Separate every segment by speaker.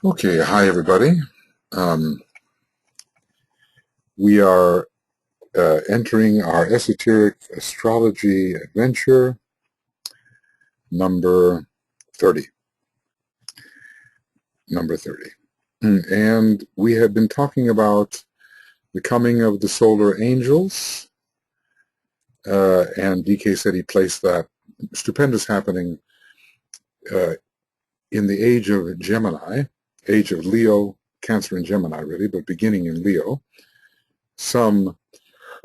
Speaker 1: Okay, hi everybody. We are entering our Esoteric Astrology Adventure number 30. And we have been talking about the coming of the solar angels, and DK said he placed that stupendous happening in the age of Gemini, age of Leo, Cancer and Gemini really, but beginning in Leo, some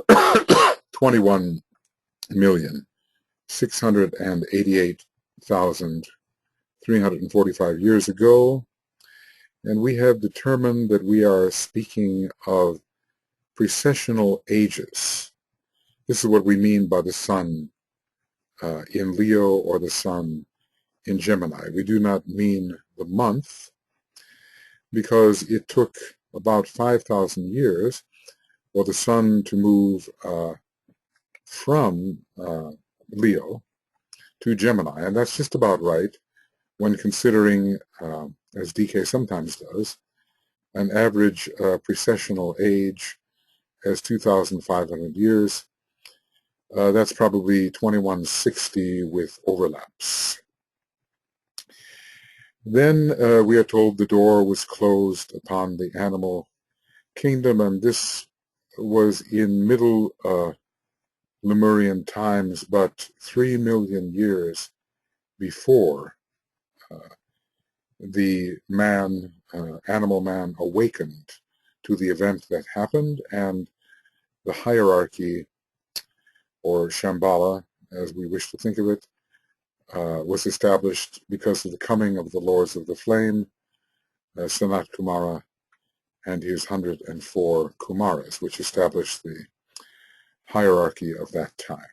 Speaker 1: 21,688,345 years ago, and we have determined that we are speaking of precessional ages. This is what we mean by the sun in Leo or the sun in Gemini. We do not mean the month, because it took about 5,000 years for the sun to move from Leo to Gemini, and that's just about right when considering, as DK sometimes does, an average precessional age as 2,500 years. That's probably 2160 with overlaps. Then we are told the door was closed upon the animal kingdom, and this was in middle Lemurian times, but 3 million years before the animal man awakened to the event that happened, and the hierarchy, or Shambhala, as we wish to think of it, was established because of the coming of the Lords of the Flame, Sanat Kumara, and his 104 Kumaras, which established the hierarchy of that time.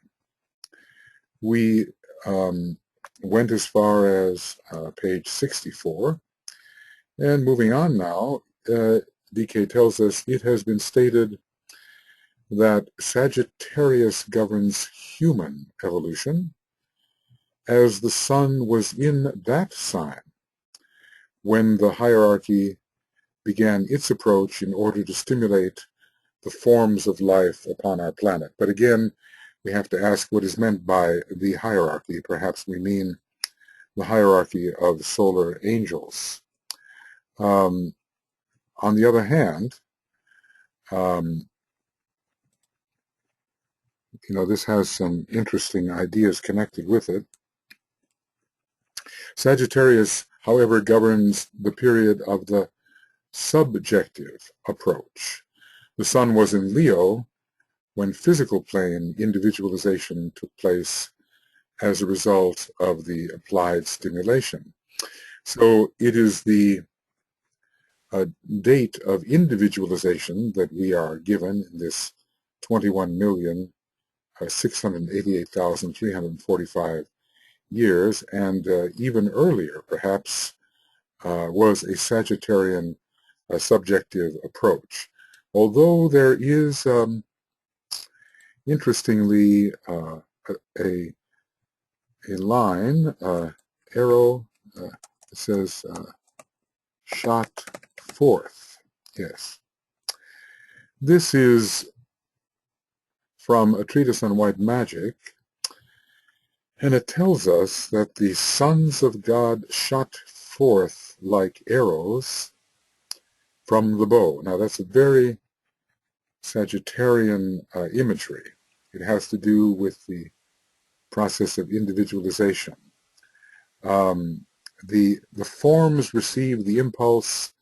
Speaker 1: We went as far as page 64, and moving on now, DK tells us it has been stated that Sagittarius governs human evolution, as the sun was in that sign when the hierarchy began its approach in order to stimulate the forms of life upon our planet. But again, we have to ask what is meant by the hierarchy. Perhaps we mean the hierarchy of solar angels. On the other hand, this has some interesting ideas connected with it. Sagittarius, however, governs the period of the subjective approach. The sun was in Leo when physical plane individualization took place as a result of the applied stimulation. So it is the date of individualization that we are given in this 21,688,345 years, and even earlier, perhaps, was a Sagittarian subjective approach. Although there is, interestingly, a line, arrow, it says shot forth. Yes. This is from a treatise on white magic, and it tells us that the sons of God shot forth like arrows from the bow. Now that's a very Sagittarian imagery. It has to do with the process of individualization. The forms received the impulse,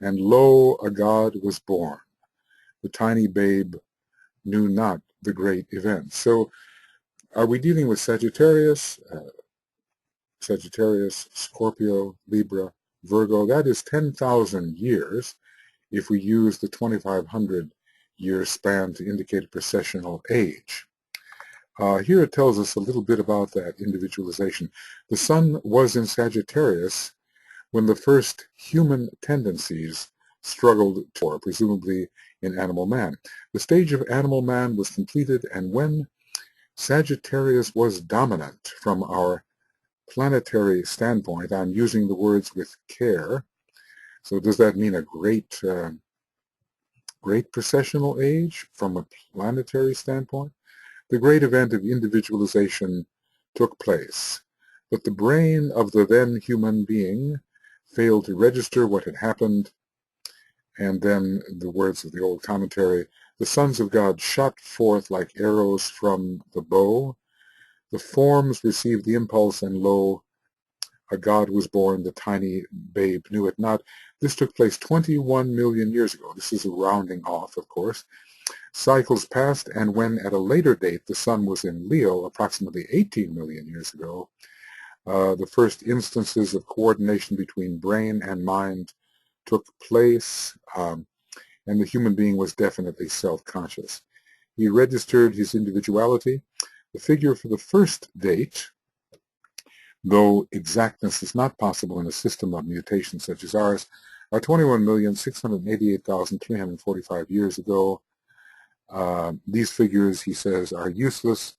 Speaker 1: and lo, a god was born. The tiny babe knew not the great event. So are we dealing with Sagittarius, Scorpio, Libra, Virgo? That is 10,000 years if we use the 2,500 year span to indicate a precessional age. Here it tells us a little bit about that individualization. The sun was in Sagittarius when the first human tendencies struggled for, presumably in animal man. The stage of animal man was completed, and when Sagittarius was dominant from our planetary standpoint, I'm using the words with care, So does that mean a great precessional age from a planetary standpoint? The great event of individualization took place, but the brain of the then human being failed to register what had happened, and then the words of the old commentary, the sons of God shot forth like arrows from the bow. The forms received the impulse, and lo, a God was born, the tiny babe knew it not. This took place 21 million years ago. This is a rounding off, of course. Cycles passed, and when at a later date the sun was in Leo, approximately 18 million years ago, the first instances of coordination between brain and mind took place, and the human being was definitely self-conscious. He registered his individuality. The figure for the first date, though exactness is not possible in a system of mutation such as ours, are 21,688,345 years ago. These figures, he says, are useless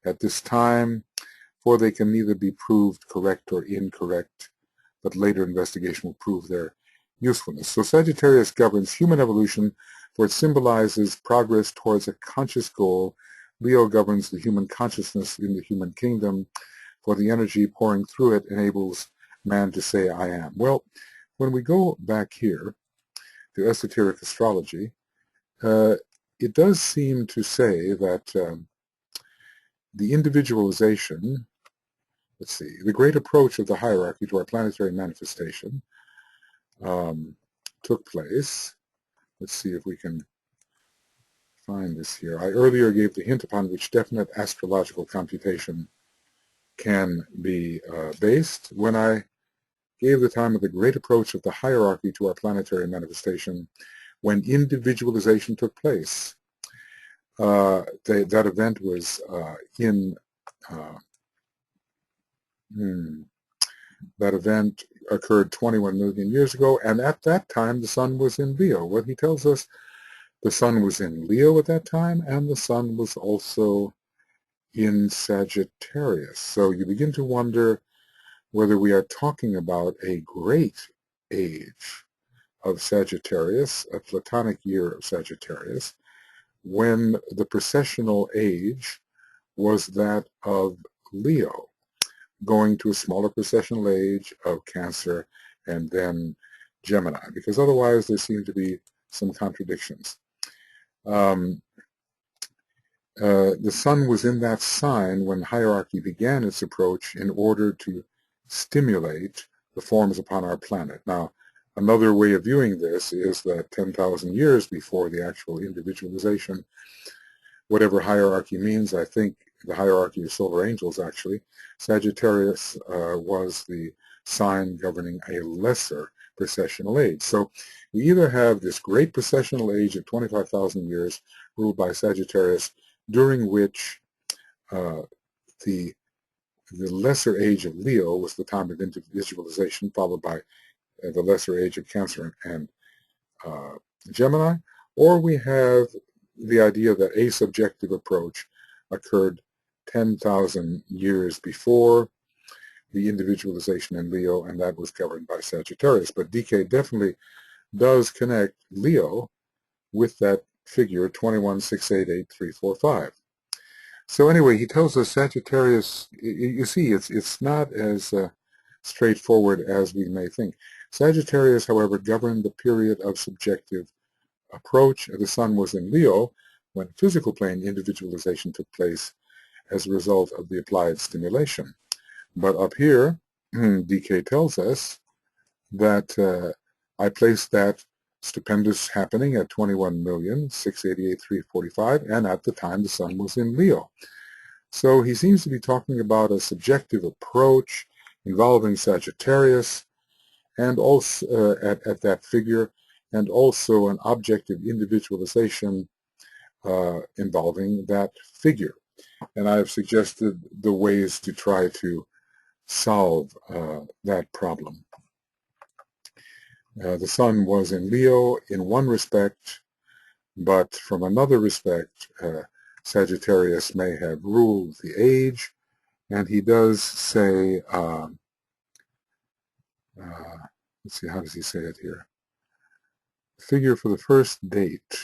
Speaker 1: at this time, for they can neither be proved correct or incorrect, but later investigation will prove their usefulness. So Sagittarius governs human evolution, for it symbolizes progress towards a conscious goal. Leo governs the human consciousness in the human kingdom, for the energy pouring through it enables man to say, I am. Well, when we go back here to Esoteric Astrology, it does seem to say that the individualization, let's see, the great approach of the hierarchy to our planetary manifestation took place. Let's see if we can find this here. I earlier gave the hint upon which definite astrological computation can be based when I gave the time of the great approach of the hierarchy to our planetary manifestation when individualization took place. That event was that event occurred 21 million years ago, and at that time the sun was in Leo. Well, he tells us the sun was in Leo at that time, and the sun was also in Sagittarius. So you begin to wonder whether we are talking about a great age of Sagittarius, a Platonic year of Sagittarius, when the precessional age was that of Leo, going to a smaller precessional age of Cancer and then Gemini, because otherwise there seem to be some contradictions. The sun was in that sign when hierarchy began its approach in order to stimulate the forms upon our planet. Now, another way of viewing this is that 10,000 years before the actual individualization, whatever hierarchy means, I think the hierarchy of solar angels actually, Sagittarius was the sign governing a lesser precessional age. So we either have this great precessional age of 25,000 years ruled by Sagittarius, during which the lesser age of Leo was the time of individualization, followed by the lesser age of Cancer and Gemini, or we have the idea that a subjective approach occurred 10,000 years before the individualization in Leo, and that was governed by Sagittarius. But DK definitely does connect Leo with that figure 21,688,345. So anyway, he tells us Sagittarius, you see, it's not as straightforward as we may think. Sagittarius, however, governed the period of subjective approach. The sun was in Leo when physical plane individualization took place as a result of the applied stimulation. But up here, DK tells us that I placed that stupendous happening at 21,688,345, and at the time the sun was in Leo. So he seems to be talking about a subjective approach involving Sagittarius, and also at that figure, and also an objective individualization involving that figure. And I have suggested the ways to try to solve that problem. The sun was in Leo in one respect, but from another respect, Sagittarius may have ruled the age, and he does say let's see, how does he say it here? Figure for the first date,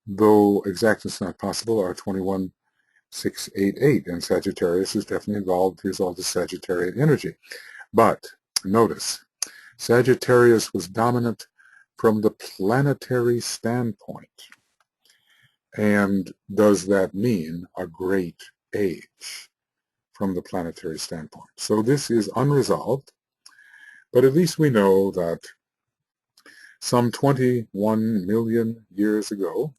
Speaker 1: though exactness is not possible, are 21,688, and Sagittarius is definitely involved. Here's all the Sagittarian energy. But notice, Sagittarius was dominant from the planetary standpoint. And does that mean a great age from the planetary standpoint? So this is unresolved, but at least we know that some 21 million years ago,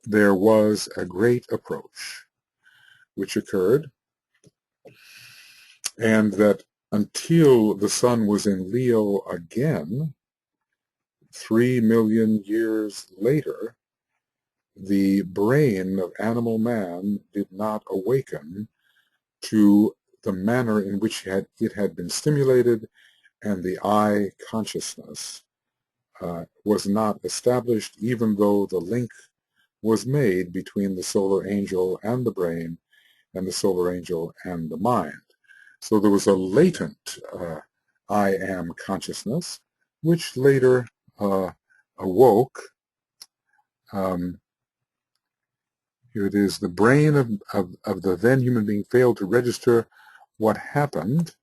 Speaker 1: there was a great approach which occurred, and that until the sun was in Leo again, 3 million years later, the brain of animal man did not awaken to the manner in which it had been stimulated, and the I consciousness was not established, even though the link was made between the solar angel and the brain, and the solar angel and the mind. So there was a latent I am consciousness, which later awoke. Here it is. The brain of the then human being failed to register what happened.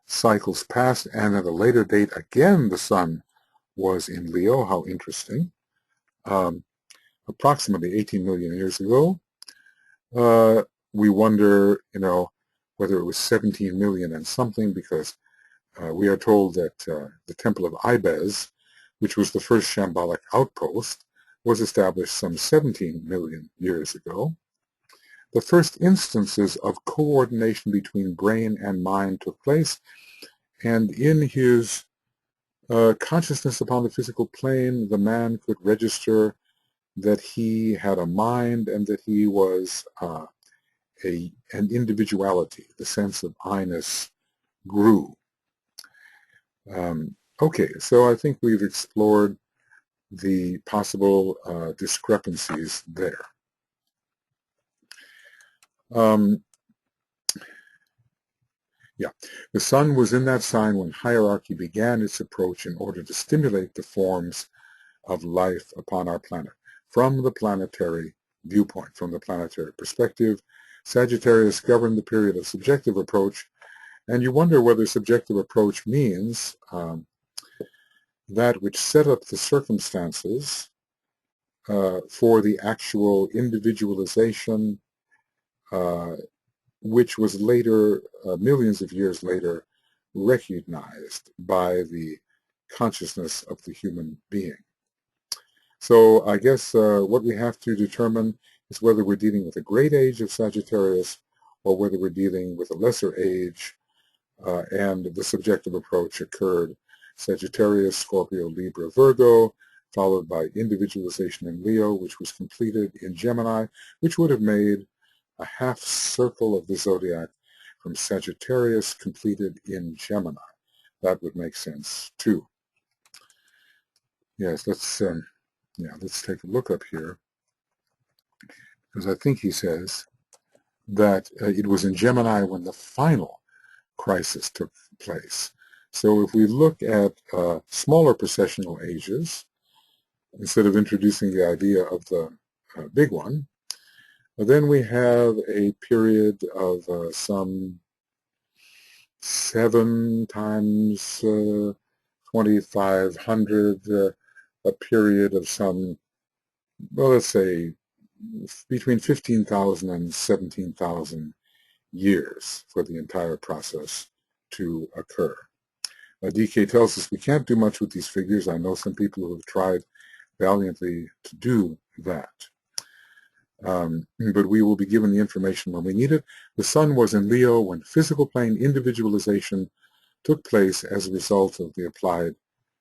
Speaker 1: Cycles passed, and at a later date, again, the sun was in Leo. How interesting. Approximately 18 million years ago. We wonder, whether it was 17 million and something, because we are told that the Temple of Ibez, which was the first shambolic outpost, was established some 17 million years ago. The first instances of coordination between brain and mind took place, and in his consciousness upon the physical plane, the man could register that he had a mind and that he was an individuality. The sense of I-ness grew. Okay, so I think we've explored the possible discrepancies there. The sun was in that sign when hierarchy began its approach in order to stimulate the forms of life upon our planet. From the planetary viewpoint, from the planetary perspective, Sagittarius governed the period of subjective approach, and you wonder whether subjective approach means that which set up the circumstances for the actual individualization, which was later, millions of years later, recognized by the consciousness of the human being. So I guess what we have to determine is whether we're dealing with a great age of Sagittarius or whether we're dealing with a lesser age, and the subjective approach occurred Sagittarius, Scorpio, Libra, Virgo, followed by individualization in Leo, which was completed in Gemini, which would have made a half circle of the zodiac from Sagittarius completed in Gemini. That would make sense too. Yes, let's take a look up here, because I think he says that it was in Gemini when the final crisis took place. So if we look at smaller precessional ages, instead of introducing the idea of the big one, then we have a period of some 7 times 2,500, a period of some, well, let's say between 15,000 and 17,000 years for the entire process to occur. DK tells us we can't do much with these figures. I know some people who have tried valiantly to do that. But we will be given the information when we need it. The sun was in Leo when physical plane individualization took place as a result of the applied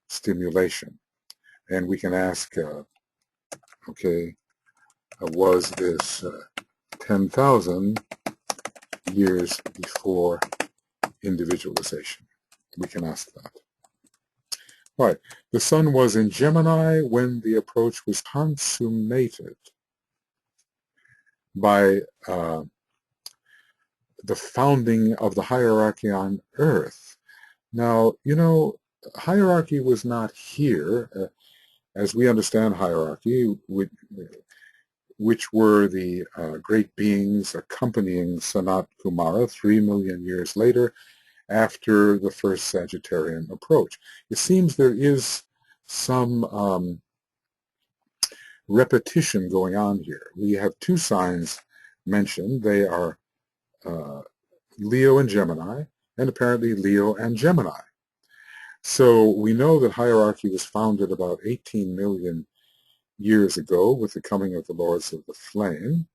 Speaker 1: stimulation. And we can ask, was this 10,000 years before individualization? We can ask that. All right. The sun was in Gemini when the approach was consummated by the founding of the hierarchy on Earth. Now, hierarchy was not here, as we understand hierarchy, which were the great beings accompanying Sanat Kumara 3 million years later after the first Sagittarian approach. It seems there is some repetition going on here. We have two signs mentioned. They are Leo and Gemini, and apparently Leo and Gemini. So we know that hierarchy was founded about 18 million years ago with the coming of the Lords of the Flame.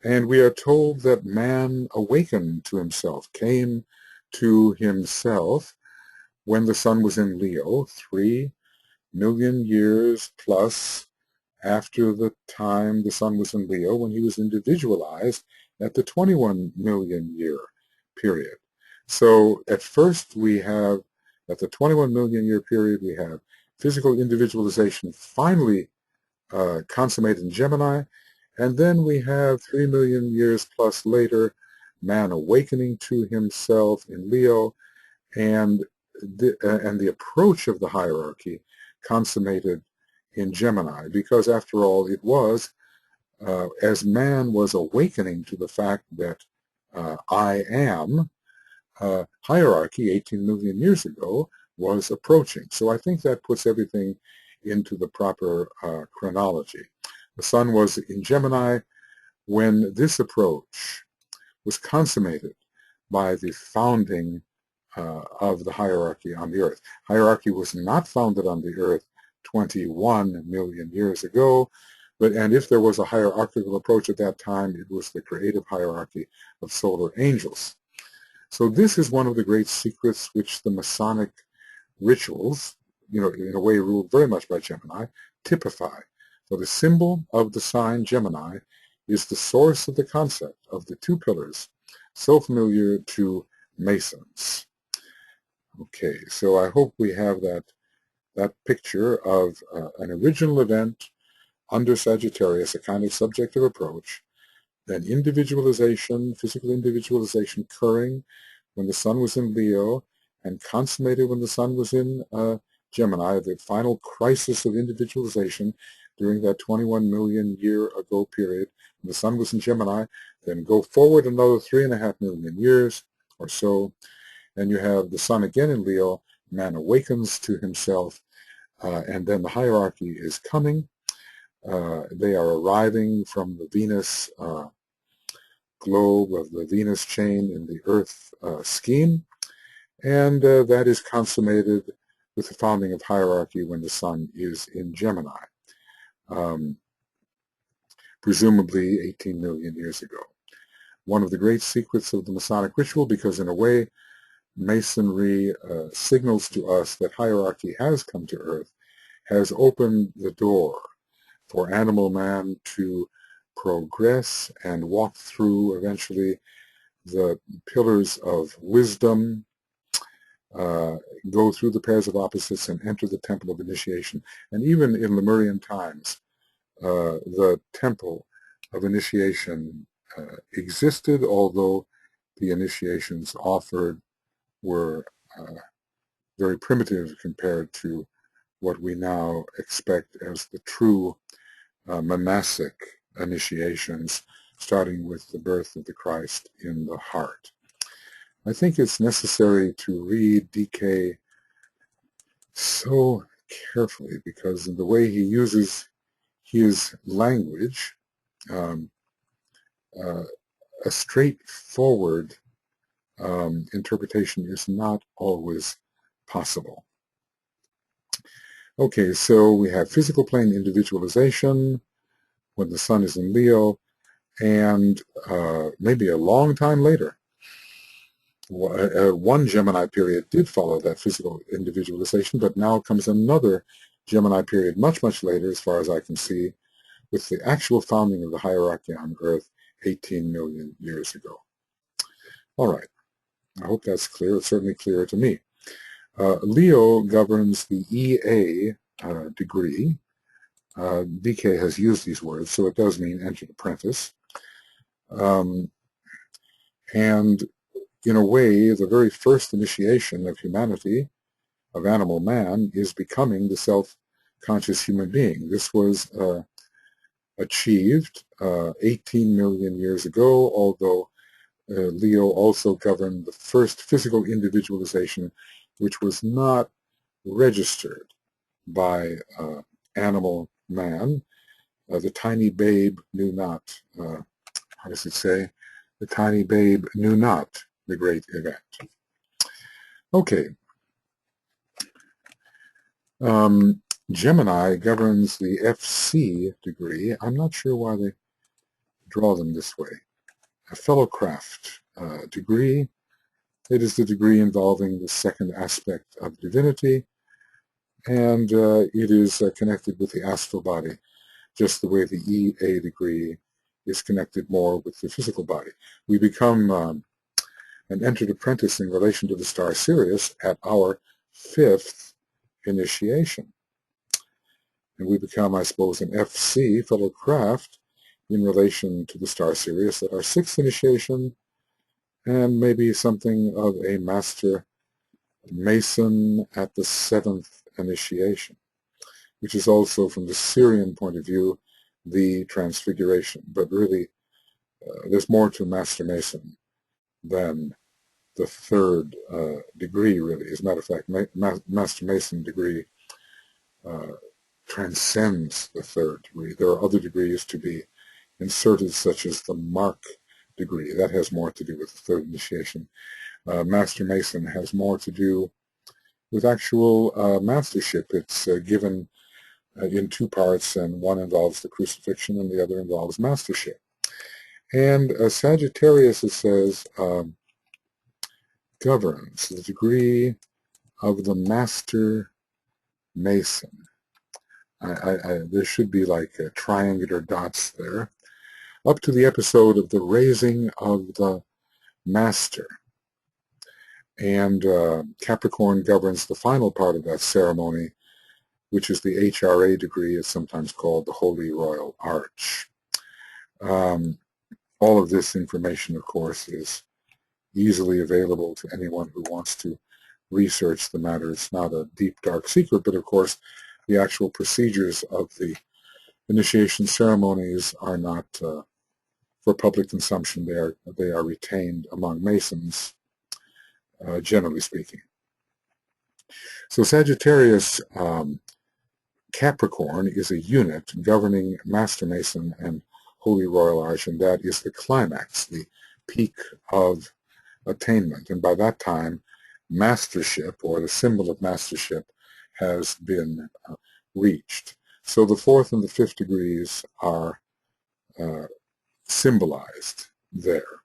Speaker 1: And we are told that man awakened to himself, came to himself when the sun was in Leo, 3 million years plus after the time the sun was in Leo, when he was individualized at the 21 million year period. So at first we have, at the 21 million year period, we have physical individualization finally consummated in Gemini, and then we have 3 million years plus later, man awakening to himself in Leo, and the approach of the hierarchy consummated in Gemini, because after all, it was as man was awakening to the fact that I am, hierarchy 18 million years ago was approaching. So I think that puts everything into the proper chronology. The sun was in Gemini when this approach was consummated by the founding of the hierarchy on the earth. Hierarchy was not founded on the earth 21 million years ago, and if there was a hierarchical approach at that time, it was the creative hierarchy of solar angels. So this is one of the great secrets which the Masonic rituals, in a way ruled very much by Gemini, typify. So the symbol of the sign Gemini is the source of the concept of the two pillars, so familiar to Masons. Okay, so I hope we have that picture of an original event under Sagittarius, a kind of subjective approach, then individualization, physical individualization occurring when the sun was in Leo, and consummated when the sun was in Gemini, the final crisis of individualization during that 21 million year ago period. When the sun was in Gemini, then go forward another 3.5 million years or so, and you have the sun again in Leo, man awakens to himself, and then the hierarchy is coming. They are arriving from the Venus globe of the Venus chain in the Earth scheme, and that is consummated with the founding of hierarchy when the sun is in Gemini, presumably 18 million years ago. One of the great secrets of the Masonic ritual, because in a way Masonry signals to us that hierarchy has come to Earth, has opened the door for animal man to progress and walk through eventually the pillars of wisdom, go through the pairs of opposites and enter the temple of initiation. And even in Lemurian times, the temple of initiation existed, although the initiations offered were very primitive compared to what we now expect as the true monastic initiations, starting with the birth of the Christ in the heart. I think it's necessary to read DK so carefully, because in the way he uses his language, a straightforward interpretation is not always possible. Okay, so we have physical plane individualization when the sun is in Leo, and maybe a long time later, one Gemini period did follow that physical individualization, but now comes another Gemini period much, much later, as far as I can see, with the actual founding of the hierarchy on Earth 18 million years ago. All right. I hope that's clear. It's certainly clear to me. Leo governs the EA degree. DK has used these words, so it does mean entered apprentice. And in a way, the very first initiation of humanity, of animal man, is becoming the self-conscious human being. This was achieved 18 million years ago, although Leo also governed the first physical individualization, which was not registered by animal man. The tiny babe knew not, how does it say? The tiny babe knew not the great event. Okay. Gemini governs the FC degree. I'm not sure why they draw them this way. A fellowcraft degree. It is the degree involving the second aspect of divinity, and it is connected with the astral body, just the way the EA degree is connected more with the physical body. We become an entered apprentice in relation to the star Sirius at our 5th initiation. And we become, I suppose, an FC, fellow craft, in relation to the star Sirius at our 6th initiation, and maybe something of a master Mason at the 7th initiation, which is also, from the Syrian point of view, the transfiguration. But really, there's more to Master Mason than the 3rd degree, really. As a matter of fact, Master Mason degree transcends the 3rd degree. There are other degrees to be inserted, such as the Mark degree. That has more to do with the 3rd initiation. Master Mason has more to do with actual mastership. It's given in 2 parts, and one involves the crucifixion and the other involves mastership. And Sagittarius, it says, governs the degree of the Master Mason. There should be like triangular dots there. Up to the episode of the raising of the Master. And Capricorn governs the final part of that ceremony, which is the HRA degree. It's sometimes called the Holy Royal Arch. All of this information, of course, is easily available to anyone who wants to research the matter. It's not a deep, dark secret, but of course, the actual procedures of the initiation ceremonies are not for public consumption. They are retained among Masons, generally speaking. So Sagittarius Capricorn is a unit governing Master Mason and Holy Royal Arch, and that is the climax, the peak of attainment. And by that time, mastership, or the symbol of mastership, has been reached. So the 4th and the 5th degrees are symbolized there.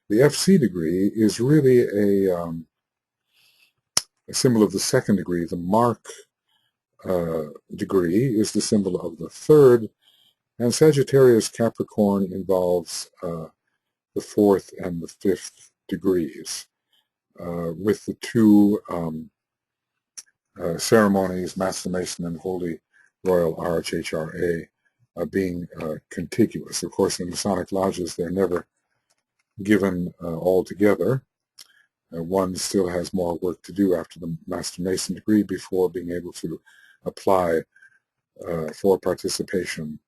Speaker 1: The FC degree is really a symbol of the 2nd degree. The Mark degree is the symbol of the 3rd, and Sagittarius Capricorn involves the 4th and the 5th degrees, with the 2 ceremonies, Master Mason and Holy Royal Arch, HRA, being contiguous. Of course, in Masonic lodges, they're never given all together. One still has more work to do after the Master Mason degree before being able to apply for participation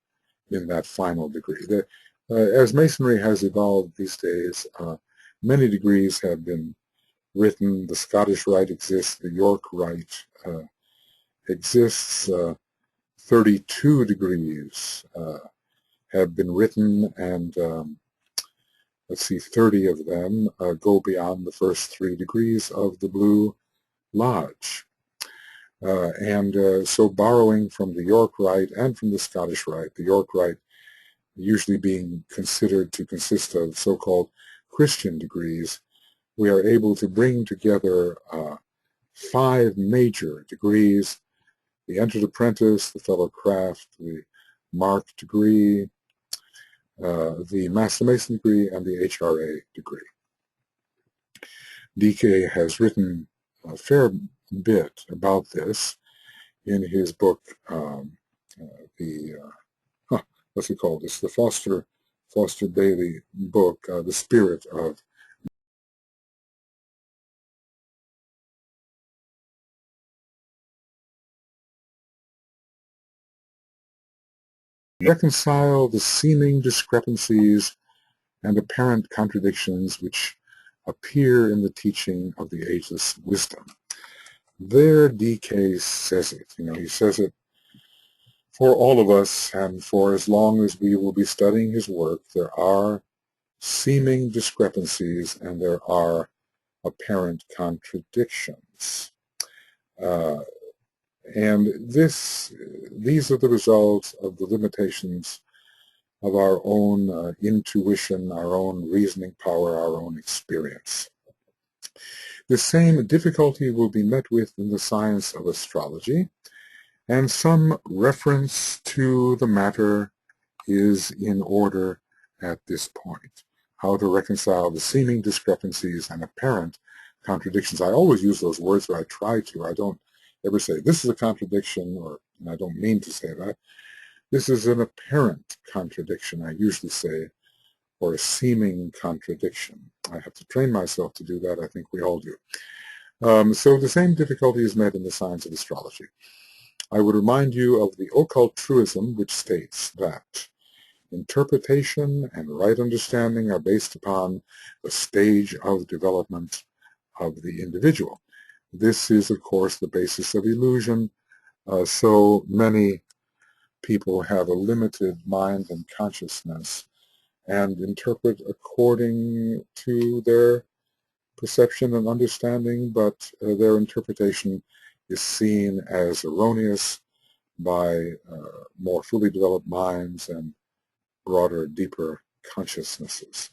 Speaker 1: in that final degree. As Masonry has evolved these days, many degrees have been written. The Scottish Rite exists, the York Rite exists, 32 degrees have been written, and let's see, 30 of them go beyond the first 3 degrees of the Blue Lodge. So borrowing from the York Rite and from the Scottish Rite, the York Rite usually being considered to consist of so-called Christian degrees, we are able to bring together 5 major degrees: the entered apprentice, the fellow craft, the Mark degree, the Master Mason degree, and the HRA degree. DK has written a fair bit about this in his book, what's he called this? The Foster Bailey book, The Spirit of reconcile the seeming discrepancies and apparent contradictions which appear in the teaching of the ageless wisdom. There DK says it. He says it for all of us, and for as long as we will be studying his work, there are seeming discrepancies and there are apparent contradictions. And these are the results of the limitations of our own intuition, our own reasoning power, our own experience. The same difficulty will be met with in the science of astrology, and some reference to the matter is in order at this point. How to reconcile the seeming discrepancies and apparent contradictions. I always use those words, but I try to. I don't ever say, this is a contradiction, and I don't mean to say that. This is an apparent contradiction, I usually say, or a seeming contradiction. I have to train myself to do that. I think we all do. So the same difficulty is met in the science of astrology. I would remind you of the occult truism which states that interpretation and right understanding are based upon the stage of development of the individual. This is, of course, the basis of illusion. So many people have a limited mind and consciousness and interpret according to their perception and understanding, but their interpretation is seen as erroneous by more fully developed minds and broader, deeper consciousnesses.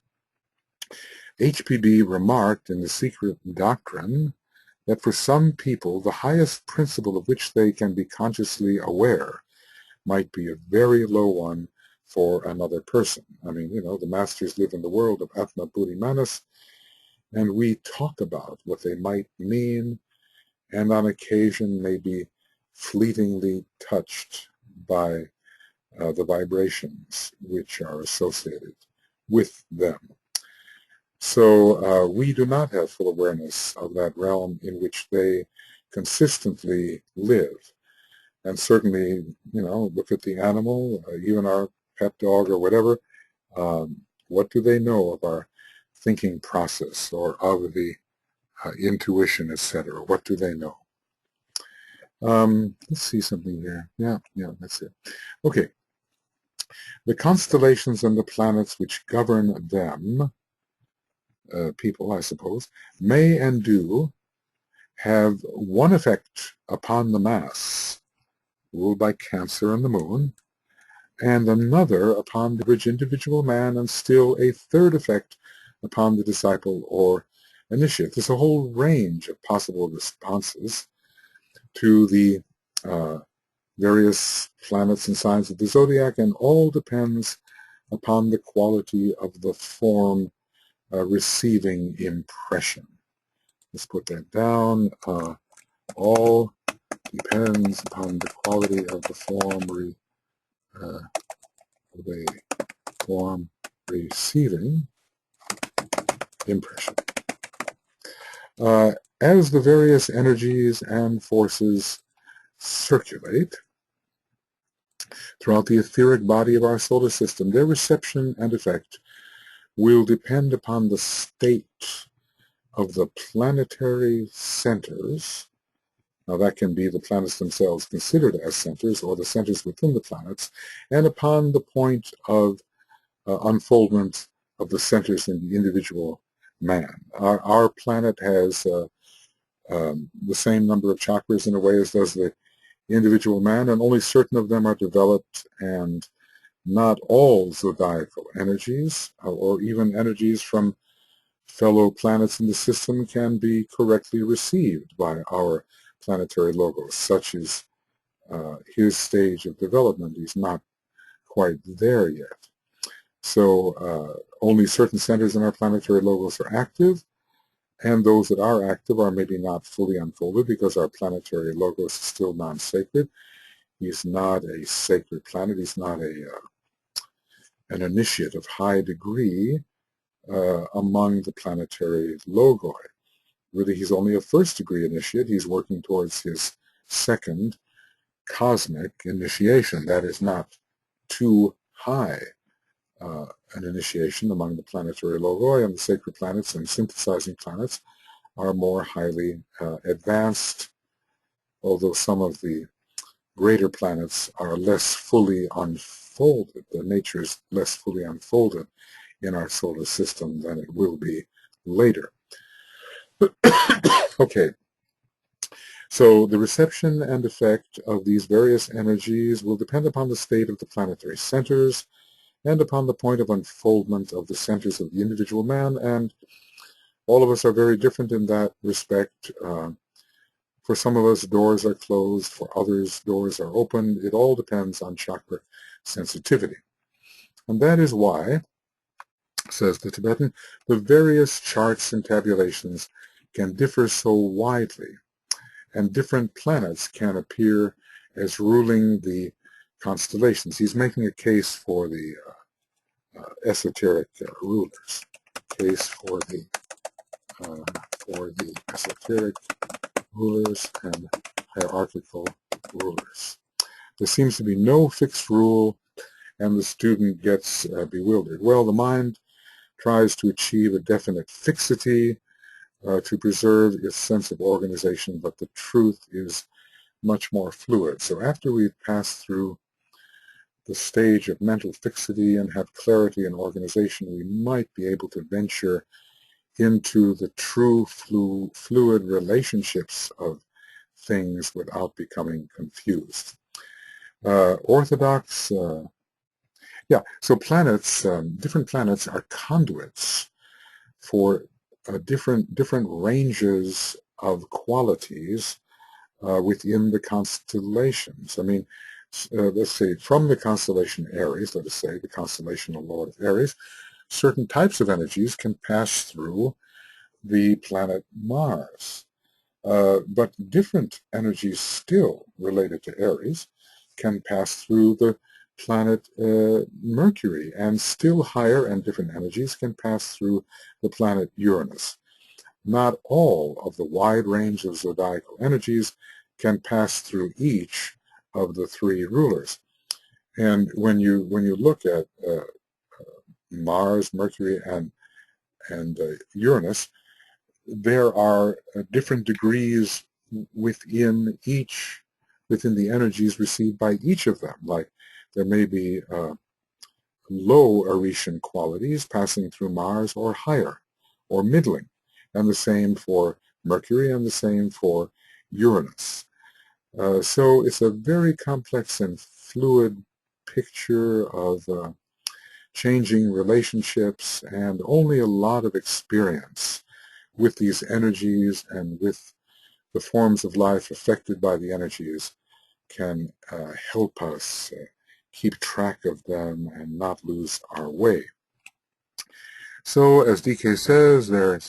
Speaker 1: HPB remarked in The Secret Doctrine that for some people, the highest principle of which they can be consciously aware might be a very low one for another person. I mean, the masters live in the world of Atma Buddhi Manas, and we talk about what they might mean, and on occasion may be fleetingly touched by the vibrations which are associated with them. So we do not have full awareness of that realm in which they consistently live. And certainly, look at the animal, even our pet dog or whatever. What do they know of our thinking process or of the intuition, etc.? What do they know? Let's see something here. Yeah, that's it. Okay. The constellations and the planets which govern them, people, I suppose, may and do have one effect upon the mass, ruled by Cancer and the Moon, and another upon the average individual man, and still a third effect upon the disciple or initiate. There's a whole range of possible responses to the various planets and signs of the zodiac, and all depends upon the quality of the form receiving impression. Let's put that down. All depends upon the quality of the form receiving impression. As the various energies and forces circulate throughout the etheric body of our solar system, their reception and effect will depend upon the state of the planetary centers. Now that can be the planets themselves considered as centers, or the centers within the planets, and upon the point of unfoldment of the centers in the individual man. Our planet has the same number of chakras in a way as does the individual man, and only certain of them are developed, and not all zodiacal energies, or even energies from fellow planets in the system, can be correctly received by our planetary logos, such as his stage of development. He's not quite there yet. So only certain centers in our planetary logos are active, and those that are active are maybe not fully unfolded because our planetary logos is still non-sacred. He's not a sacred planet. He's not an initiate of high degree among the planetary logoi. Really, he's only a first-degree initiate. He's working towards his second cosmic initiation. That is not too high an initiation among the planetary logoi, and the sacred planets and synthesizing planets are more highly advanced, although some of the greater planets are less fully unfolded. The nature is less fully unfolded in our solar system than it will be later. Okay, so the reception and effect of these various energies will depend upon the state of the planetary centers and upon the point of unfoldment of the centers of the individual man, and all of us are very different in that respect. For some of us, doors are closed. For others, doors are opened. It all depends on chakra sensitivity. And that is why, says the Tibetan, the various charts and tabulations can differ so widely, and different planets can appear as ruling the constellations. He's making a case for the esoteric rulers, case for the esoteric rulers and hierarchical rulers. There seems to be no fixed rule, and the student gets bewildered. Well, the mind tries to achieve a definite fixity to preserve its sense of organization, but the truth is much more fluid. So after we've passed through the stage of mental fixity and have clarity and organization, we might be able to venture into the true fluid relationships of things without becoming confused. Orthodox, so planets, different planets are conduits for different ranges of qualities within the constellations. I mean, let's say from the constellation Aries, let us say the constellation of Lord of Aries, certain types of energies can pass through the planet Mars. But different energies still related to Aries can pass through the planet Mercury, and still higher and different energies can pass through the planet Uranus. Not all of the wide range of zodiacal energies can pass through each of the three rulers. And when you look at Mars, Mercury, and Uranus, there are different degrees within the energies received by each of them. Like there may be low Oretian qualities passing through Mars, or higher, or middling, and the same for Mercury, and the same for Uranus. So it's a very complex and fluid picture of changing relationships, and only a lot of experience with these energies and with the forms of life affected by the energies can help us keep track of them and not lose our way. So, as DK says, there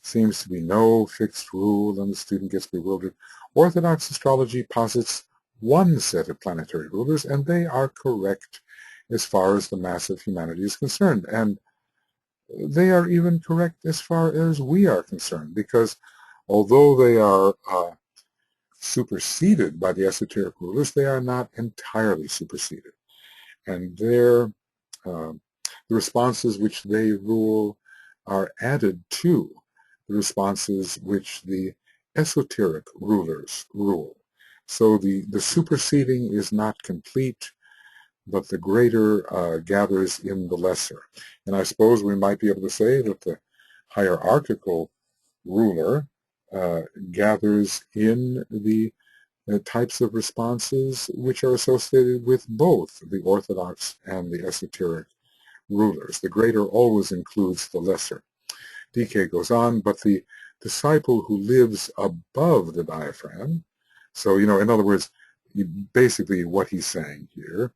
Speaker 1: seems to be no fixed rule, and the student gets bewildered. Orthodox astrology posits one set of planetary rulers, and they are correct as far as the mass of humanity is concerned. And they are even correct as far as we are concerned, because although they are superseded by the esoteric rulers, they are not entirely superseded. And the responses which they rule are added to the responses which the esoteric rulers rule. So the superseding is not complete, but the greater gathers in the lesser. And I suppose we might be able to say that the hierarchical ruler gathers in the types of responses which are associated with both the Orthodox and the esoteric rulers. The greater always includes the lesser. DK goes on, but the disciple who lives above the diaphragm, so, in other words, basically what he's saying here,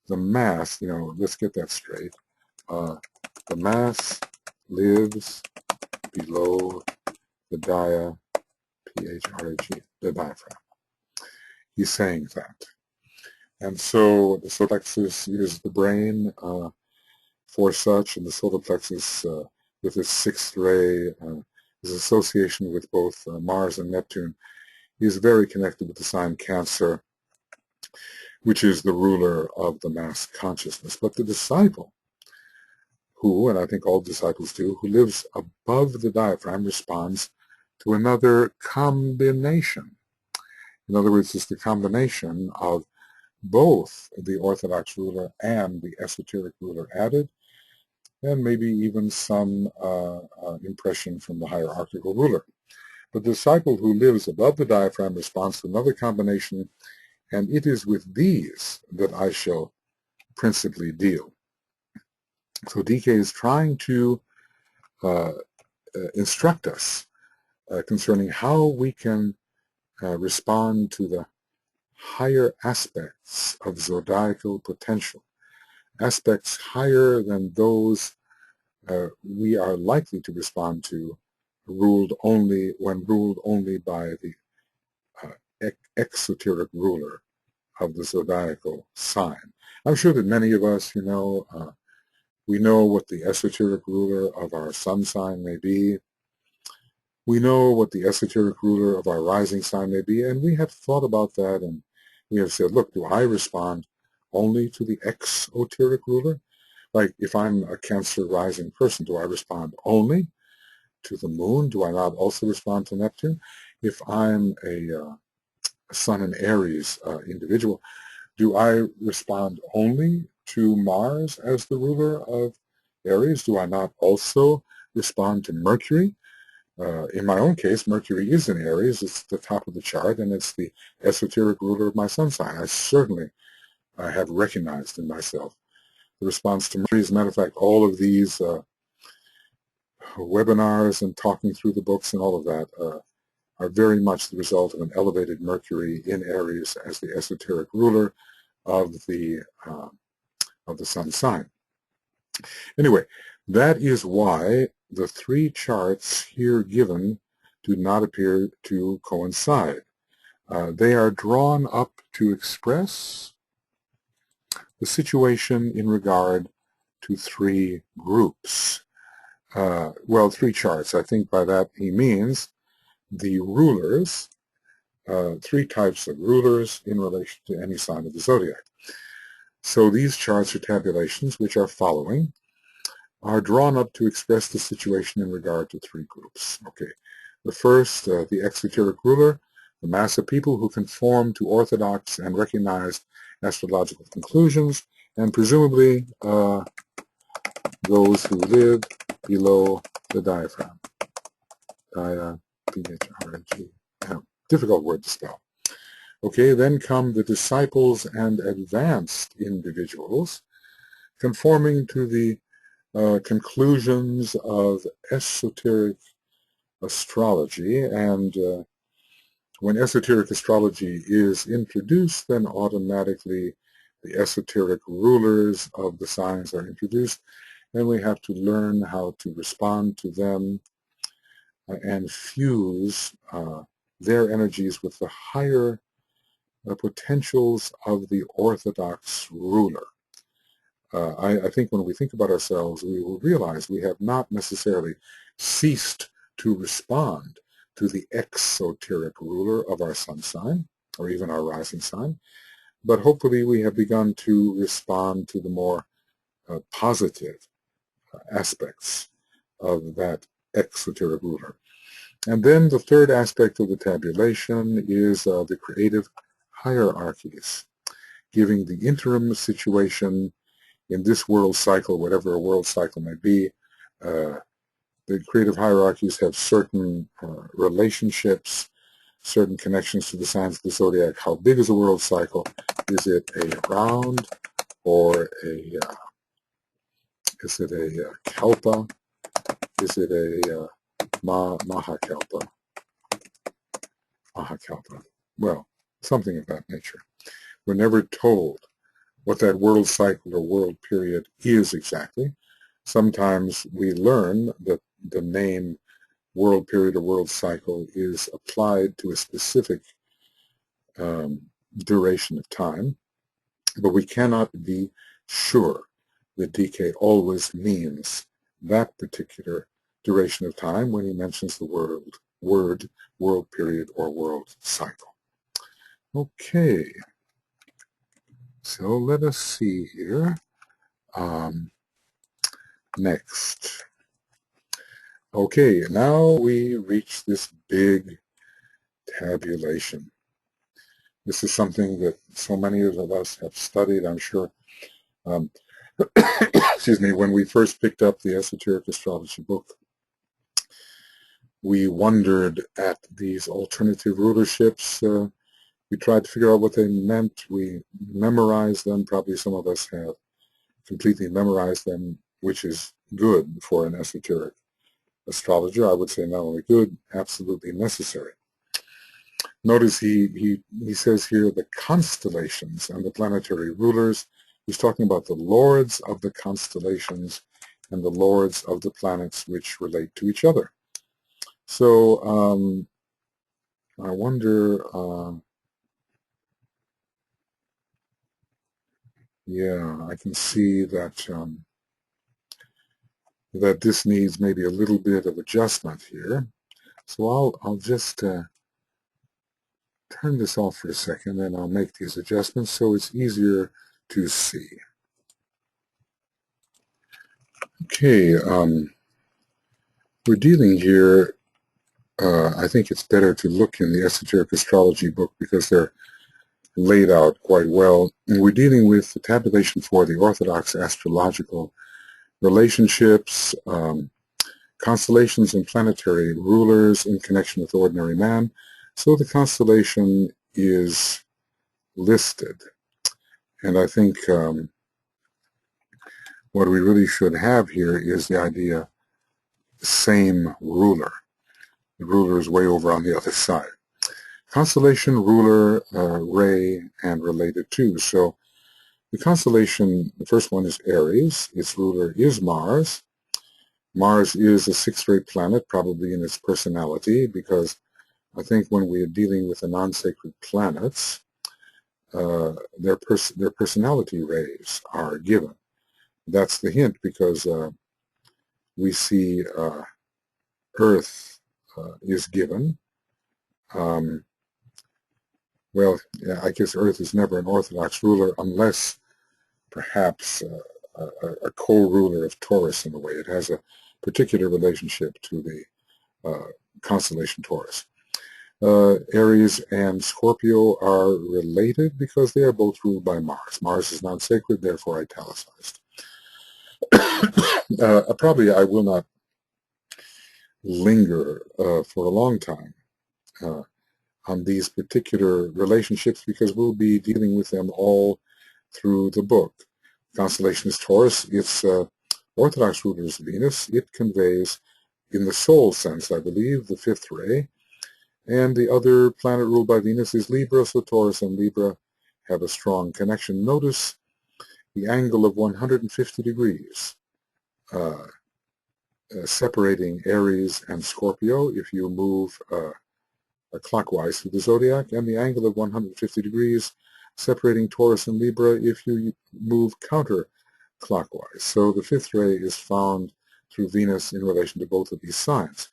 Speaker 1: the mass, let's get that straight. The mass lives below the P-H-R-A-G, the diaphragm. He's saying that. And so the solar plexus is the brain for such, and the solar plexus with its sixth ray, his association with both Mars and Neptune, is very connected with the sign Cancer, which is the ruler of the mass consciousness. But the disciple, who, and I think all disciples do, who lives above the diaphragm, responds to another combination. In other words, it's the combination of both the Orthodox ruler and the esoteric ruler added, and maybe even some impression from the hierarchical ruler. But the disciple who lives above the diaphragm responds to another combination, and it is with these that I shall principally deal. So DK is trying to instruct us concerning how we can respond to the higher aspects of zodiacal potential, aspects higher than those we are likely to respond to when ruled only by the exoteric ruler of the zodiacal sign. I'm sure that many of us, we know what the esoteric ruler of our sun sign may be. We know what the esoteric ruler of our rising sign may be, and we have thought about that, and we have said, look, do I respond only to the exoteric ruler? Like, if I'm a Cancer rising person, do I respond only to the moon? Do I not also respond to Neptune? If I'm a Sun and Aries individual, do I respond only to Mars as the ruler of Aries? Do I not also respond to Mercury? In my own case, Mercury is in Aries. It's the top of the chart, and it's the esoteric ruler of my sun sign. I certainly have recognized in myself the response to Mercury. As a matter of fact, all of these webinars and talking through the books and all of that are very much the result of an elevated Mercury in Aries as the esoteric ruler of the sun sign. Anyway, that is why the three charts here given do not appear to coincide. They are drawn up to express the situation in regard to three groups. Well, three charts. I think by that he means the rulers, three types of rulers in relation to any sign of the zodiac. So these charts or tabulations, which are following, are drawn up to express the situation in regard to three groups. Okay, the first, the exoteric ruler, the mass of people who conform to orthodox and recognized astrological conclusions, and presumably those who live below the diaphragm. P-H-R-A-G-M. Difficult word to spell. Okay, then come the disciples and advanced individuals, conforming to the conclusions of esoteric astrology, and when esoteric astrology is introduced, then automatically the esoteric rulers of the signs are introduced, and we have to learn how to respond to them and fuse their energies with the higher potentials of the orthodox ruler. I think when we think about ourselves, we will realize we have not necessarily ceased to respond to the exoteric ruler of our sun sign, or even our rising sign, but hopefully we have begun to respond to the more positive aspects of that exoteric ruler. And then the third aspect of the tabulation is the creative hierarchies, giving the interim situation in this world cycle, whatever a world cycle may be. The creative hierarchies have certain relationships, certain connections to the signs of the zodiac. How big is a world cycle? Is it a round, or is it a kalpa? Is it a mahakalpa? Mahakalpa. Well, something of that nature. We're never told what that world cycle or world period is exactly. Sometimes we learn that the name world period or world cycle is applied to a specific duration of time, but we cannot be sure that DK always means that particular duration of time when he mentions the word world period or world cycle. Okay. So let us see here. Next. Okay, now we reach this big tabulation. This is something that so many of us have studied, I'm sure. Excuse me, when we first picked up the Esoteric Astrology book, we wondered at these alternative rulerships. We tried to figure out what they meant. We memorized them. Probably some of us have completely memorized them, which is good for an esoteric astrologer. I would say not only good, absolutely necessary. Notice he says here the constellations and the planetary rulers. He's talking about the lords of the constellations and the lords of the planets which relate to each other. So I wonder, yeah, I can see that that this needs maybe a little bit of adjustment here. So I'll just turn this off for a second, and I'll make these adjustments so it's easier to see. Okay, we're dealing here, I think it's better to look in the Esoteric Astrology book because they're laid out quite well. And we're dealing with the tabulation for the Orthodox astrological relationships, constellations and planetary rulers in connection with ordinary man. So the constellation is listed. And I think what we really should have here is the idea same ruler. The ruler is way over on the other side. Constellation, ruler, ray, and related to. So the constellation, the first one is Aries. Its ruler is Mars. Mars is a sixth-ray planet, probably in its personality, because I think when we are dealing with the non-sacred planets, their personality rays are given. That's the hint, because we see Earth is given. Well, yeah, I guess Earth is never an Orthodox ruler unless perhaps a co-ruler of Taurus in a way. It has a particular relationship to the constellation Taurus. Aries and Scorpio are related because they are both ruled by Mars. Mars is non-sacred, therefore italicized. Probably I will not linger for a long time on these particular relationships because we'll be dealing with them all through the book. Constellation is Taurus. Its Orthodox ruler is Venus. It conveys, in the soul sense, I believe, the fifth ray. And the other planet ruled by Venus is Libra, so Taurus and Libra have a strong connection. Notice the angle of 150 degrees separating Aries and Scorpio if you move clockwise through the zodiac, and the angle of 150 degrees separating Taurus and Libra if you move counterclockwise. So the fifth ray is found through Venus in relation to both of these signs.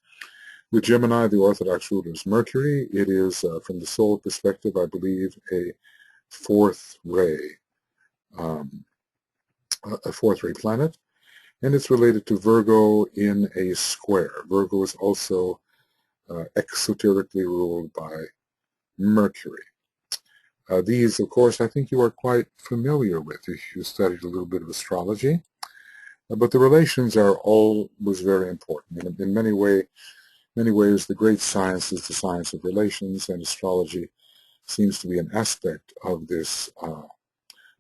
Speaker 1: With Gemini, the Orthodox ruler is Mercury. It is, from the soul perspective, I believe, a fourth ray planet, and it's related to Virgo in a square. Virgo is also exoterically ruled by Mercury. These, of course, I think you are quite familiar with if you studied a little bit of astrology, but the relations are always very important. In many ways, the great science is the science of relations, and astrology seems to be an aspect of this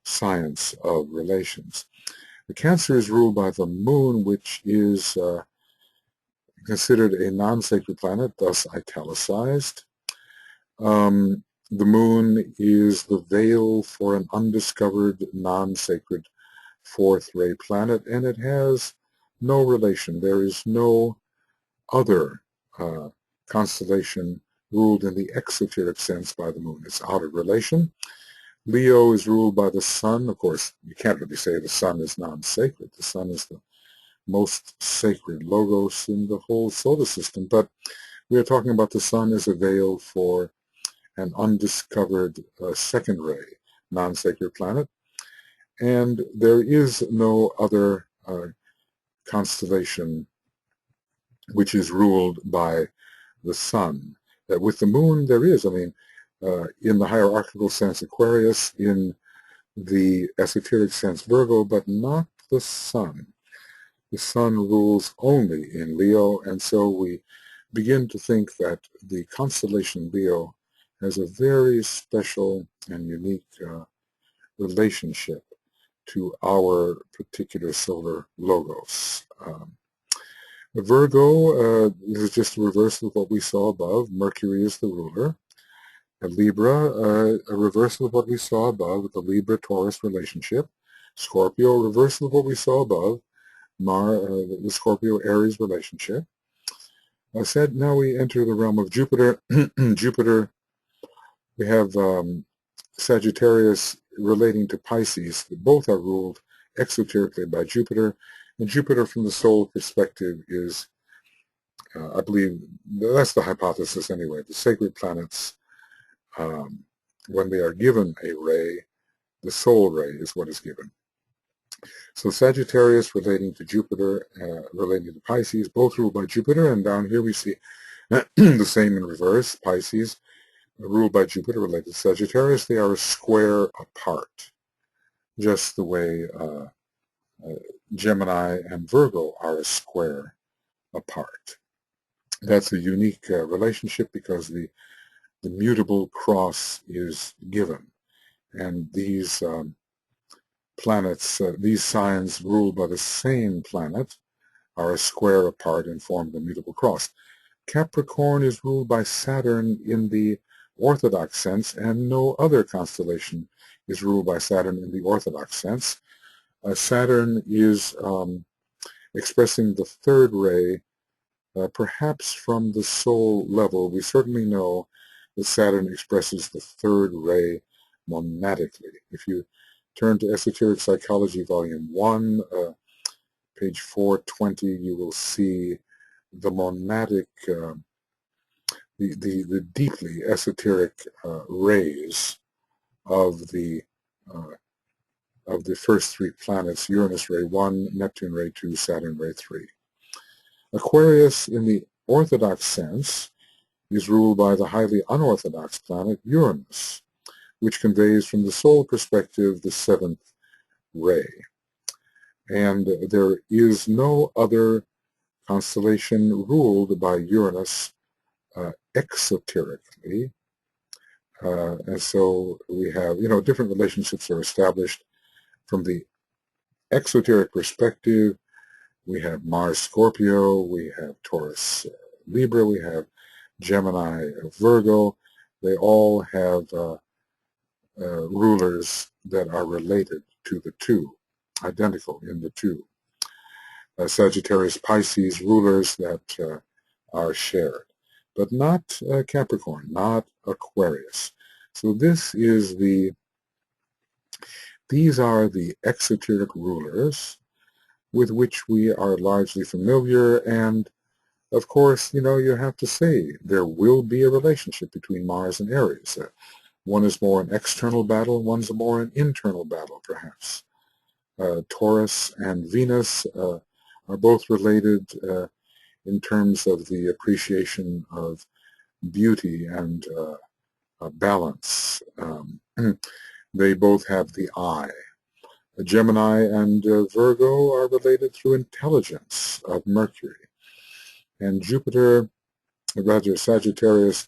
Speaker 1: science of relations. The Cancer is ruled by the moon, which is considered a non-sacred planet, thus italicized. The moon is the veil for an undiscovered, non-sacred fourth ray planet, and it has no relation. There is no other constellation ruled in the exoteric sense by the moon. It's out of relation. Leo is ruled by the sun. Of course, you can't really say the sun is non-sacred. The sun is the most sacred logos in the whole solar system, but we are talking about the sun as a veil for an undiscovered second ray non-sacred planet. And there is no other constellation which is ruled by the sun. With the moon, there is. I mean, in the hierarchical sense, Aquarius, in the esoteric sense, Virgo, but not the sun. The sun rules only in Leo, and so we begin to think that the constellation Leo has a very special and unique relationship to our particular solar logos. Virgo is just a reversal of what we saw above. Mercury is the ruler. Libra, a reversal of what we saw above, the Libra-Taurus relationship. Scorpio, a reversal of what we saw above, the Scorpio-Aries relationship. I said now we enter the realm of Jupiter. Jupiter, we have Sagittarius relating to Pisces. Both are ruled exoterically by Jupiter. And Jupiter from the soul perspective is, I believe, that's the hypothesis anyway, the sacred planets, when they are given a ray, the soul ray is what is given. So Sagittarius relating to Jupiter, relating to Pisces, both ruled by Jupiter, and down here we see the same in reverse. Pisces, ruled by Jupiter, related to Sagittarius. They are a square apart, just the way Gemini and Virgo are a square apart. That's a unique relationship because the mutable cross is given. And these planets, these signs ruled by the same planet, are a square apart and form the mutable cross. Capricorn is ruled by Saturn in the Orthodox sense, and no other constellation is ruled by Saturn in the Orthodox sense. Saturn is expressing the third ray, perhaps from the soul level. We certainly know that Saturn expresses the third ray monadically. If you turn to Esoteric Psychology, Volume 1, page 420, you will see the monadic, the deeply esoteric rays of the first three planets: Uranus ray 1, Neptune ray 2, Saturn ray 3. Aquarius, in the Orthodox sense, is ruled by the highly unorthodox planet Uranus, which conveys from the soul perspective the seventh ray. And there is no other constellation ruled by Uranus exoterically. And so we have, different relationships are established from the exoteric perspective. We have Mars Scorpio, we have Taurus Libra, we have Gemini Virgo. They all have rulers that are related to the two, identical in the two. Sagittarius Pisces rulers that are shared, but not Capricorn, not Aquarius. So these are the exoteric rulers with which we are largely familiar, and of course, you have to say there will be a relationship between Mars and Aries. One is more an external battle, one's more an internal battle, perhaps. Taurus and Venus are both related in terms of the appreciation of beauty and balance. They both have the eye. Gemini and Virgo are related through intelligence of Mercury. And Jupiter, rather Sagittarius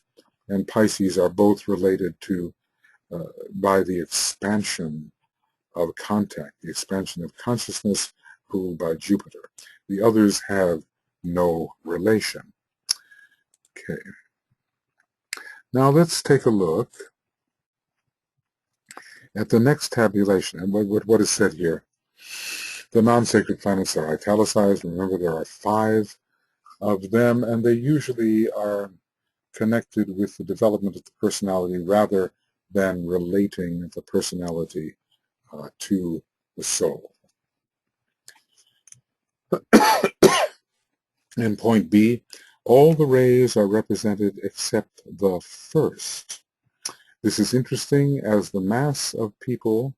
Speaker 1: and Pisces are both related to by the expansion of contact, the expansion of consciousness ruled by Jupiter. The others have no relation. Okay. Now let's take a look at the next tabulation and what is said here. The non-sacred planets are italicized. Remember, there are 5 of them, and they usually are connected with the development of the personality rather than relating the personality to the soul. In point B, all the rays are represented except the first. This is interesting as the mass of people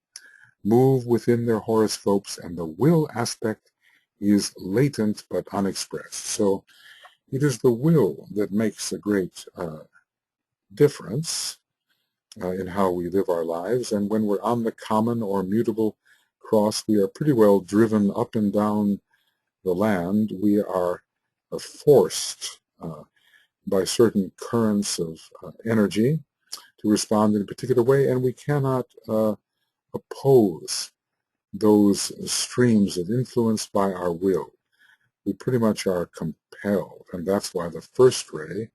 Speaker 1: move within their horoscopes, and the will aspect is latent but unexpressed. So it is the will that makes a great difference in how we live our lives. And when we're on the common or mutable cross, we are pretty well driven up and down the land. We are forced by certain currents of energy to respond in a particular way, and we cannot oppose those streams of influence by our will. We pretty much are compelled, and that's why the first ray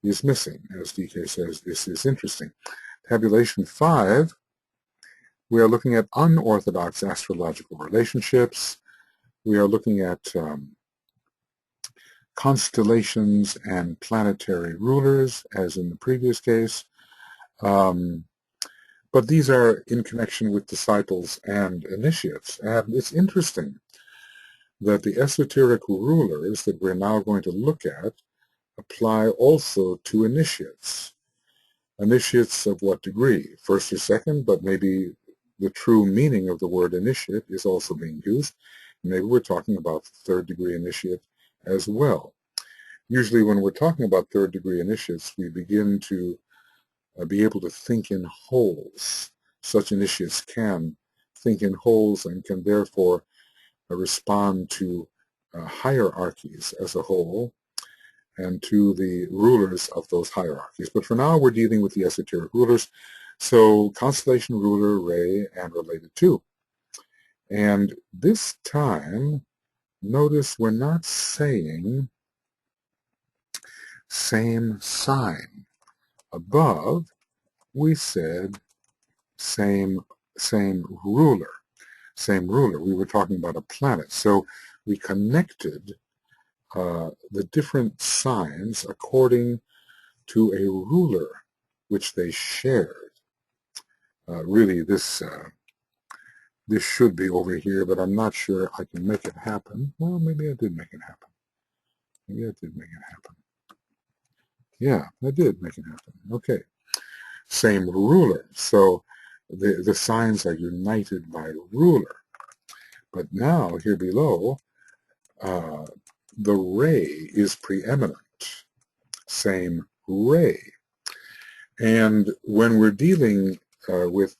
Speaker 1: is missing. As DK says, this is interesting. Tabulation 5, we are looking at unorthodox astrological relationships. We are looking at constellations and planetary rulers, as in the previous case. But these are in connection with disciples and initiates. And it's interesting that the esoteric rulers that we're now going to look at apply also to initiates. Initiates of what degree? First or second, but maybe the true meaning of the word initiate is also being used. Maybe we're talking about third degree initiate as well. Usually when we're talking about third degree initiates, we begin to be able to think in wholes. Such initiates can think in wholes and can therefore respond to hierarchies as a whole and to the rulers of those hierarchies. But for now, we're dealing with the esoteric rulers. So constellation, ruler, ray, and related to. And this time, notice we're not saying same sign. Above, we said same ruler. Same ruler. We were talking about a planet. So we connected the different signs according to a ruler which they shared. Really, this should be over here, but I'm not sure I can make it happen. Well, maybe I did make it happen. Maybe I did make it happen. Yeah, I did make it happen. Okay. Same ruler. So the signs are united by ruler. But now, here below, the ray is preeminent. Same ray. And when we're dealing with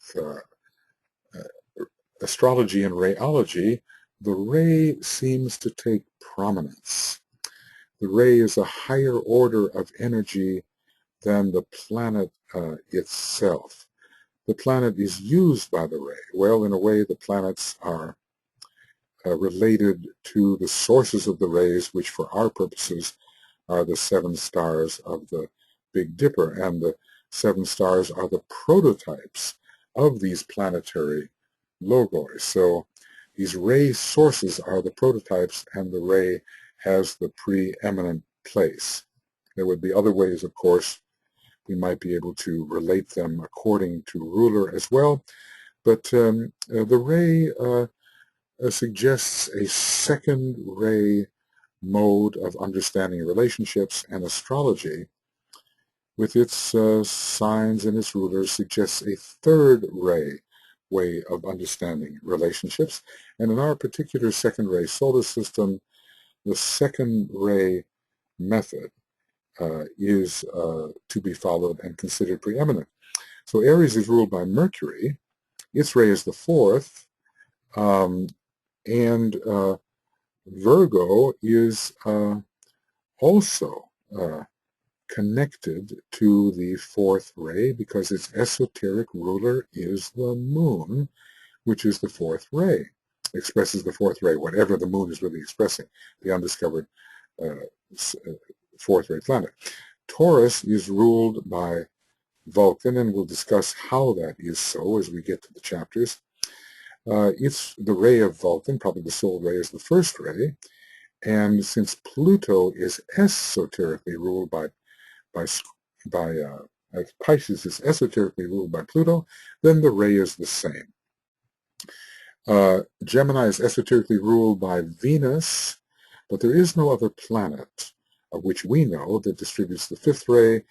Speaker 1: astrology and rayology, the ray seems to take prominence. The ray is a higher order of energy than the planet itself. The planet is used by the ray. Well, in a way, the planets are related to the sources of the rays, which for our purposes are the 7 stars of the Big Dipper, and the 7 stars are the prototypes of these planetary logoi. So these ray sources are the prototypes, and the ray has the preeminent place. There would be other ways, of course, we might be able to relate them according to ruler as well, but the ray suggests a second ray mode of understanding relationships, and astrology, with its signs and its rulers, suggests a third ray way of understanding relationships. And in our particular second ray solar system, the second ray method is to be followed and considered preeminent. So Aries is ruled by Mercury. Its ray is the 4th. And Virgo is also connected to the 4th ray because its esoteric ruler is the moon, which is the 4th ray, expresses the 4th ray, whatever the moon is really expressing, the undiscovered 4th ray planet. Taurus is ruled by Vulcan, and we'll discuss how that is so as we get to the chapters. It's the ray of Vulcan, probably the soul ray, is the 1st ray, and since Pluto is esoterically ruled by Pisces is esoterically ruled by Pluto, then the ray is the same. Gemini is esoterically ruled by Venus, but there is no other planet of which we know that distributes the 5th ray.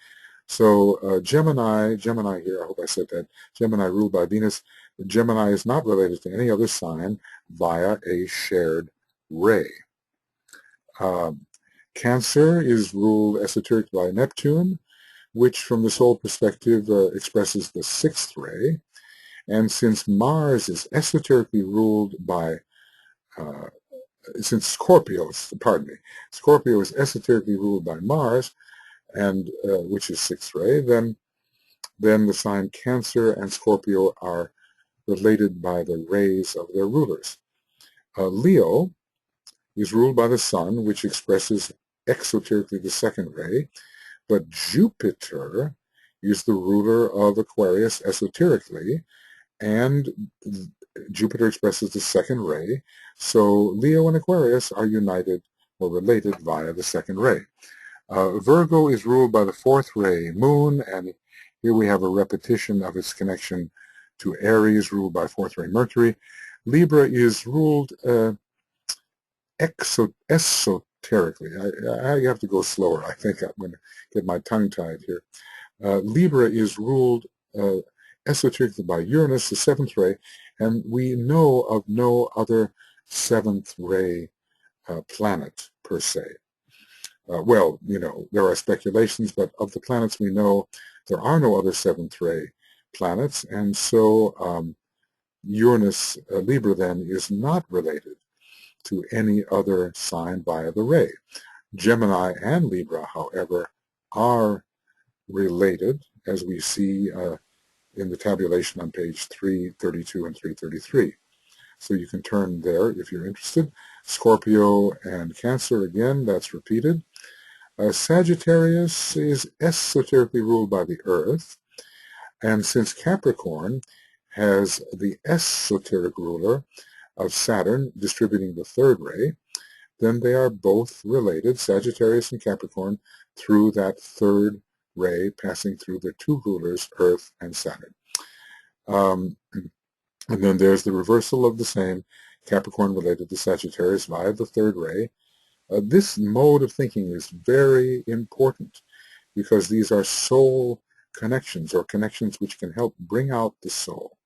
Speaker 1: So Gemini here, I hope I said that, Gemini ruled by Venus. Gemini is not related to any other sign via a shared ray. Cancer is ruled esoteric by Neptune, which from the soul perspective expresses the sixth ray. And since Mars is esoterically ruled by, since Scorpio is esoterically ruled by Mars, and which is sixth ray, then the sign Cancer and Scorpio are related by the rays of their rulers. Leo is ruled by the Sun, which expresses exoterically the second ray, but Jupiter is the ruler of Aquarius esoterically, and Jupiter expresses the second ray, so Leo and Aquarius are united or related via the second ray. Virgo is ruled by the fourth ray, Moon, and here we have a repetition of its connection to Aries, ruled by fourth ray, Mercury. Libra is ruled esoterically. I have to go slower. I think I'm going to get my tongue tied here. Libra is ruled esoterically by Uranus, the seventh ray, and we know of no other seventh ray planet per se. Well, you know, there are speculations, but of the planets we know, there are no other seventh ray planets, and so Uranus, Libra then, is not related to any other sign via the ray. Gemini and Libra, however, are related, as we see in the tabulation on page 332 and 333. So you can turn there if you're interested. Scorpio and Cancer, again, that's repeated. Sagittarius is esoterically ruled by the Earth, and since Capricorn has the esoteric ruler of Saturn distributing the third ray, then they are both related, Sagittarius and Capricorn, through that third ray passing through the two rulers, Earth and Saturn. And then there's the reversal of the same, Capricorn related to Sagittarius via the third ray. This mode of thinking is very important because these are soul connections, or connections which can help bring out the soul.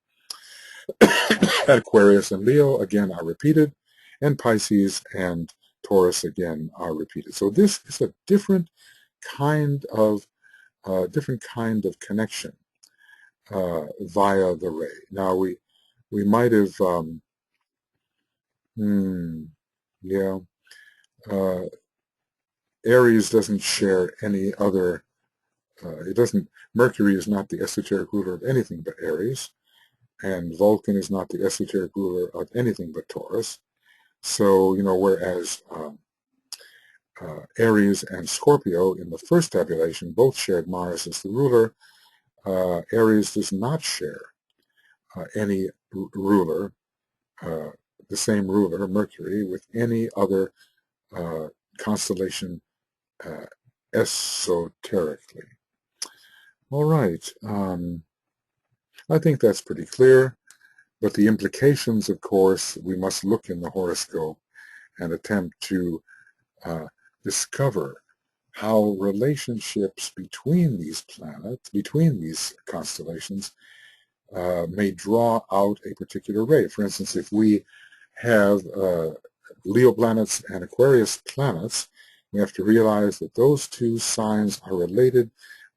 Speaker 1: Aquarius and Leo, again, are repeated, and Pisces and Taurus, again, are repeated. So this is a different kind of connection via the ray. Now we might have, Aries doesn't share any other, Mercury is not the esoteric ruler of anything but Aries, and Vulcan is not the esoteric ruler of anything but Taurus. So, you know, whereas Aries and Scorpio in the first tabulation both shared Mars as the ruler, Aries does not share any ruler, the same ruler, Mercury, with any other constellation esoterically. All right. I think that's pretty clear, but the implications, of course, we must look in the horoscope and attempt to discover how relationships between these planets, between these constellations, may draw out a particular ray. For instance, if we have Leo planets and Aquarius planets, we have to realize that those two signs are related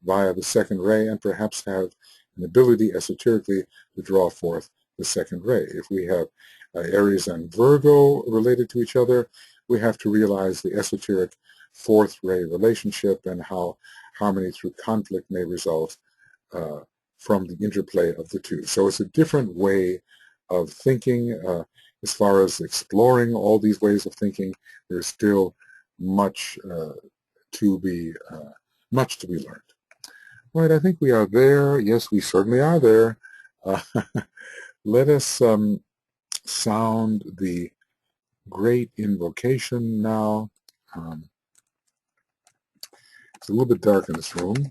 Speaker 1: via the second ray and perhaps have an ability esoterically to draw forth the second ray. If we have Aries and Virgo related to each other, we have to realize the esoteric fourth ray relationship and how harmony through conflict may result from the interplay of the two. So it's a different way of thinking. As far as exploring all these ways of thinking, there's still much to be learned. Right, I think we are there. Yes, we certainly are there. Let us sound the great invocation now. It's a little bit dark in this room,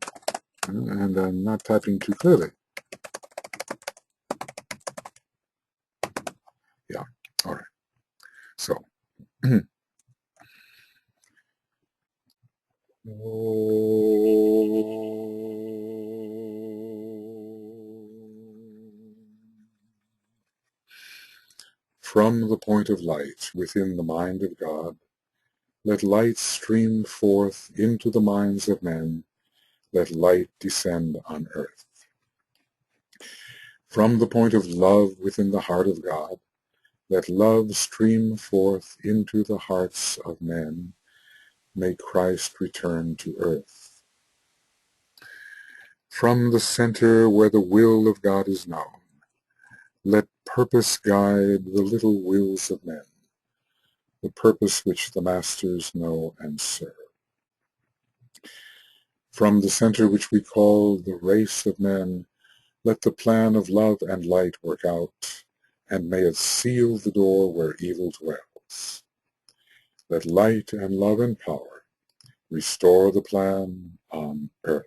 Speaker 1: and I'm not typing too clearly. Yeah, all right. So, oh. From the point of light within the mind of God, let light stream forth into the minds of men, let light descend on earth. From the point of love within the heart of God, let love stream forth into the hearts of men, may Christ return to earth. From the center where the will of God is known, let purpose guide the little wills of men, the purpose which the masters know and serve. From the center which we call the race of men, let the plan of love and light work out, and may it seal the door where evil dwells. Let light and love and power restore the plan on earth.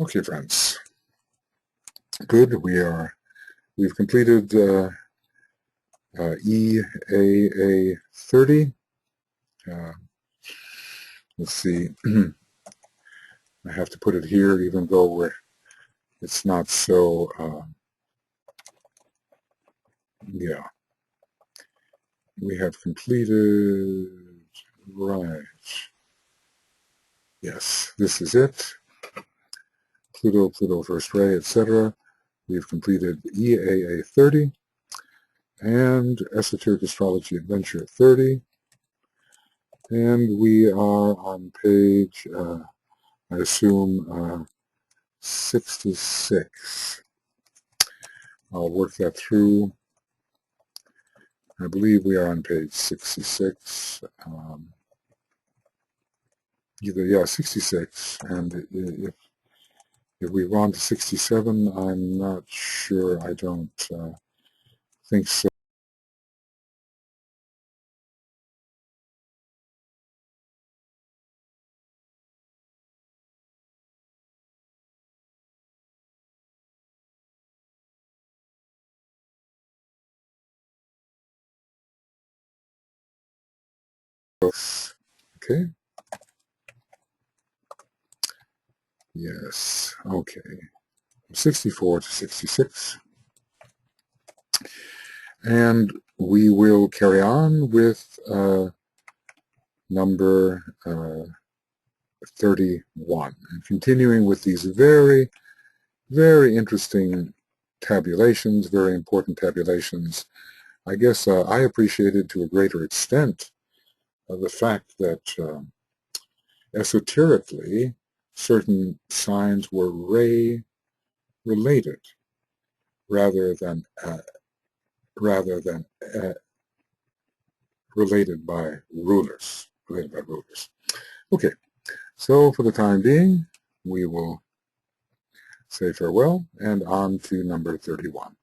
Speaker 1: Okay, friends. Good. We've completed EAA 30. Let's see. I have to put it here, even though it's not so. Yeah. We have completed. Right. Yes, this is it. Pluto, Pluto first ray, etc. We've completed EAA 30 and Esoteric Astrology Adventure 30. And we are on page, I assume, 66. I'll work that through. I believe we are on page 66. 66. And if we've gone to 67, I'm not sure. I don't think so. Okay. Yes. Okay. 64 to 66. And we will carry on with number 31, and continuing with these very, very interesting tabulations, very important tabulations. I guess I appreciated to a greater extent the fact that esoterically certain signs were ray related rather than related by rulers. Okay, so for the time being, we will say farewell and on to number 31.